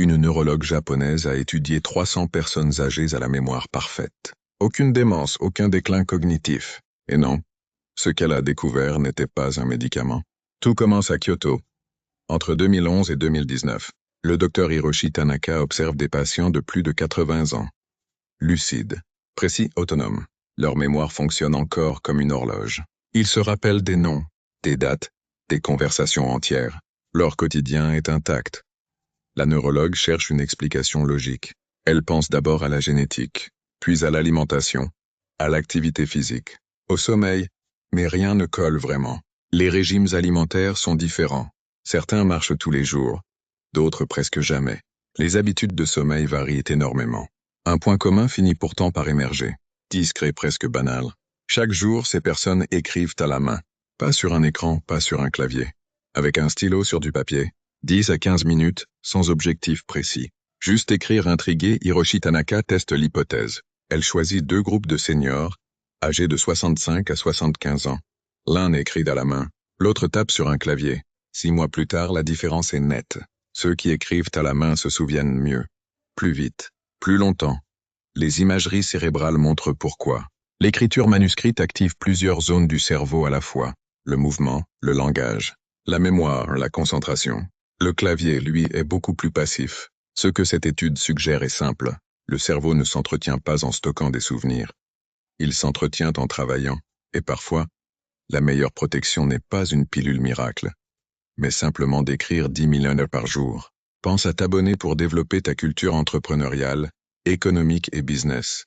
Une neurologue japonaise a étudié 300 personnes âgées à la mémoire parfaite. Aucune démence, aucun déclin cognitif. Et non, ce qu'elle a découvert n'était pas un médicament. Tout commence à Kyoto. Entre 2011 et 2019, le docteur Hiroshi Tanaka observe des patients de plus de 80 ans. Lucides, précis, autonomes. Leur mémoire fonctionne encore comme une horloge. Ils se rappellent des noms, des dates, des conversations entières. Leur quotidien est intact. La neurologue cherche une explication logique. Elle pense d'abord à la génétique, puis à l'alimentation, à l'activité physique, au sommeil, mais rien ne colle vraiment. Les régimes alimentaires sont différents. Certains marchent tous les jours, d'autres presque jamais. Les habitudes de sommeil varient énormément. Un point commun finit pourtant par émerger, discret, presque banal. Chaque jour, ces personnes écrivent à la main, pas sur un écran, pas sur un clavier, avec un stylo sur du papier. 10 à 15 minutes, sans objectif précis. Juste écrire intrigué, Hiroshi Tanaka teste l'hypothèse. Elle choisit 2 groupes de seniors, âgés de 65 à 75 ans. L'un écrit à la main, l'autre tape sur un clavier. 6 mois plus tard, la différence est nette. Ceux qui écrivent à la main se souviennent mieux, plus vite, plus longtemps. Les imageries cérébrales montrent pourquoi. L'écriture manuscrite active plusieurs zones du cerveau à la fois. Le mouvement, le langage, la mémoire, la concentration. Le clavier, lui, est beaucoup plus passif. Ce que cette étude suggère est simple. Le cerveau ne s'entretient pas en stockant des souvenirs. Il s'entretient en travaillant. Et parfois, la meilleure protection n'est pas une pilule miracle, mais simplement d'écrire 10 000 heures par jour. Pense à t'abonner pour développer ta culture entrepreneuriale, économique et business.